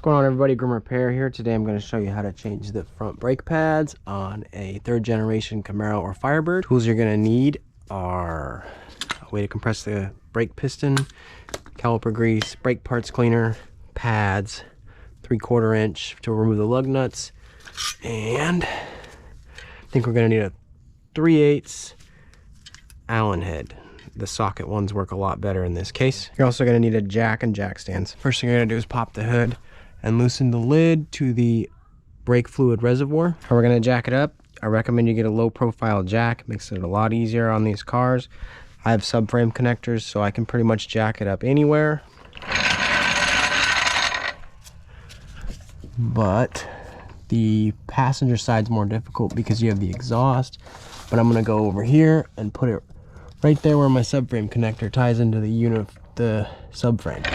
going on, everybody? Grim Repair here. Today I'm going to show you how to change the front brake pads on a 3rd generation Camaro or Firebird. Tools you're going to need are a way to compress the brake piston, caliper grease, brake parts cleaner, pads, 3/4 inch to remove the lug nuts, and I think we're going to need a 3/8 Allen head. The socket ones work a lot better in this case. You're also going to need a jack and jack stands. First thing you're going to do is pop the hood and loosen the lid to the brake fluid reservoir. How we're going to jack it up, I recommend you get a low profile jack. It makes it a lot easier on these cars. I have subframe connectors, so I can pretty much jack it up anywhere. But the passenger side's more difficult because you have the exhaust. But I'm going to go over here and put it right there where my subframe connector ties into the unit of the subframe.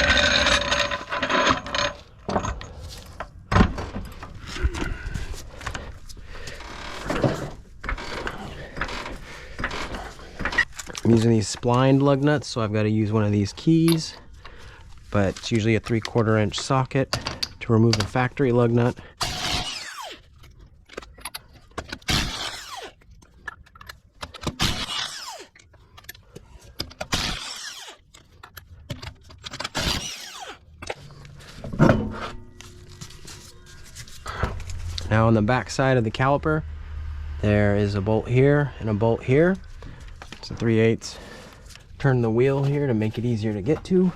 I'm using these splined lug nuts, so I've got to use one of these keys, but it's usually a 3/4 inch socket to remove the factory lug nut. Now on the back side of the caliper, there is a bolt here and a bolt here. It's a 3/8. Turn the wheel here to make it easier to get to.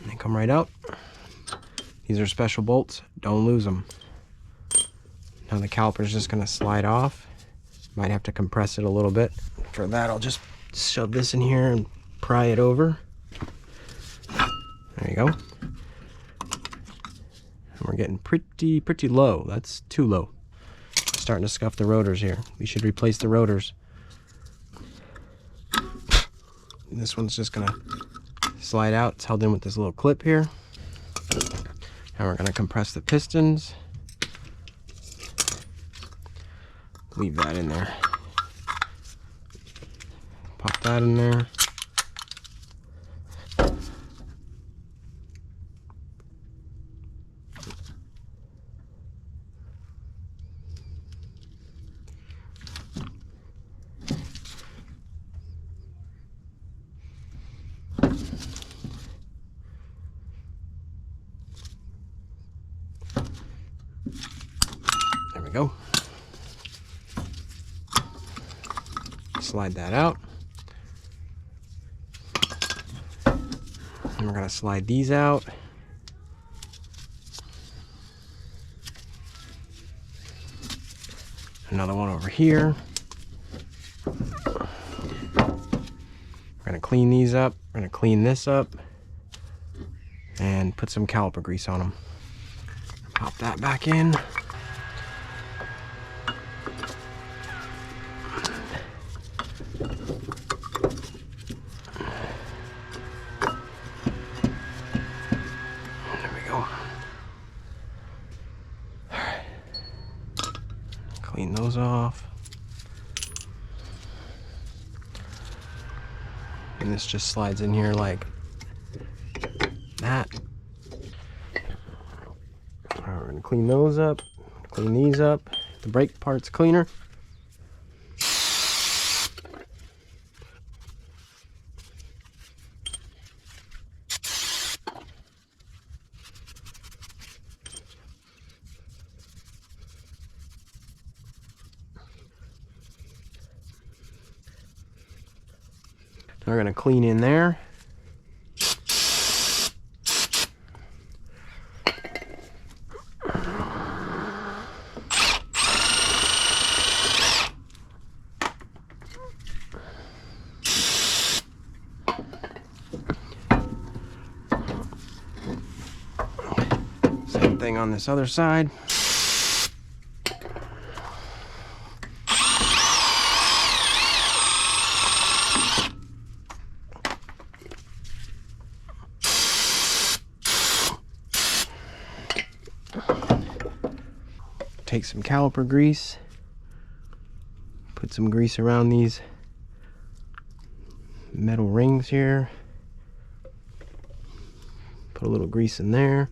They come right out. These are special bolts, don't lose them. Now the caliper is just going to slide off. Might have to compress it a little bit. For that, I'll just shove this in here and pry it over. There you go. And we're getting pretty low. That's too low. Starting to scuff the rotors here. We should replace the rotors. And this one's just going to slide out. It's held in with this little clip here. Now we're going to compress the pistons. Leave that in there. Pop that in there. There we go. Slide that out. And we're going to slide these out. Another one over here. We're going to clean these up. We're going to clean this up and put some caliper grease on them. Pop that back in. Clean those off. And this just slides in here like that. All right, we're gonna clean those up, clean these up. The brake parts cleaner. We're going to clean in there. Same thing on this other side. take some caliper grease, put some grease around these metal rings here, put a little grease in there,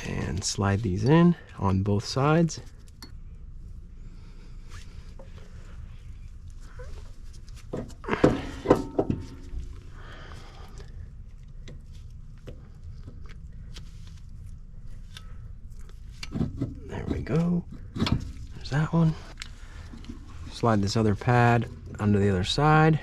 and slide these in on both sides. There we go. There's that one. Slide this other pad onto the other side.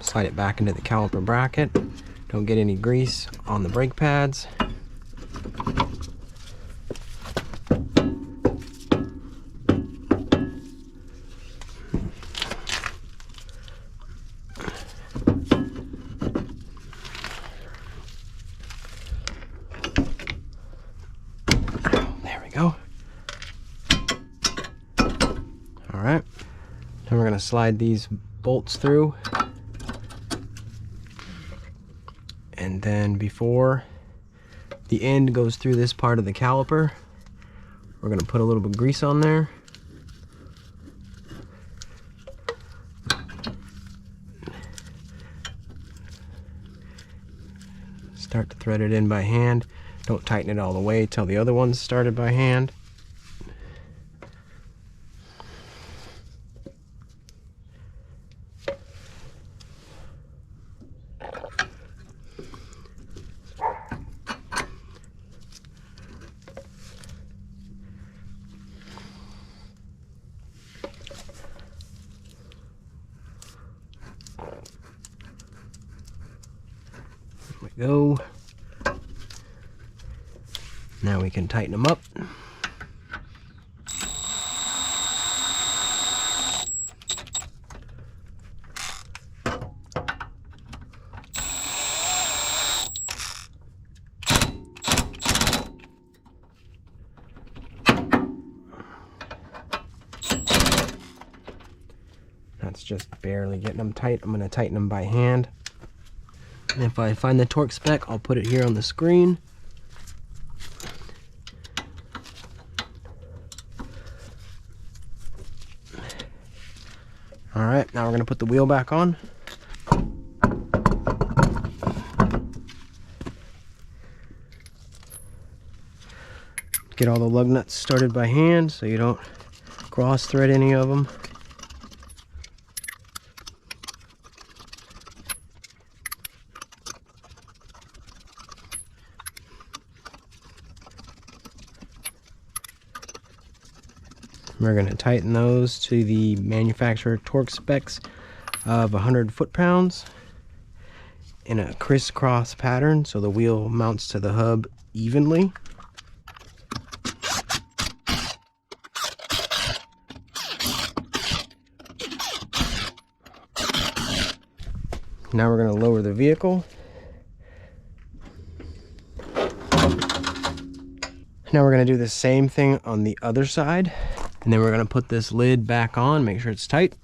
Slide it back into the caliper bracket. Don't get any grease on the brake pads. There we go. All right. Then we're going to slide these bolts through. And then before the end goes through this part of the caliper, we're going to put a little bit of grease on there. Start to thread it in by hand. Don't tighten it all the way till the other one's started by hand. There we go. Now we can tighten them up. That's just barely getting them tight. I'm going to tighten them by hand. And if I find the torque spec, I'll put it here on the screen. All right, now we're going to put the wheel back on. Get all the lug nuts started by hand so you don't cross thread any of them. We're going to tighten those to the manufacturer torque specs of 100 foot-pounds in a crisscross pattern so the wheel mounts to the hub evenly. Now we're going to lower the vehicle. Now we're going to do the same thing on the other side. And then we're going to put this lid back on, make sure it's tight.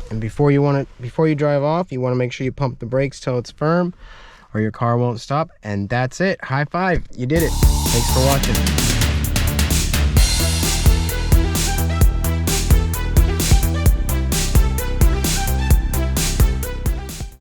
And before you drive off, you want to make sure you pump the brakes till it's firm or your car won't stop. And that's it. High five. You did it. Thanks for watching.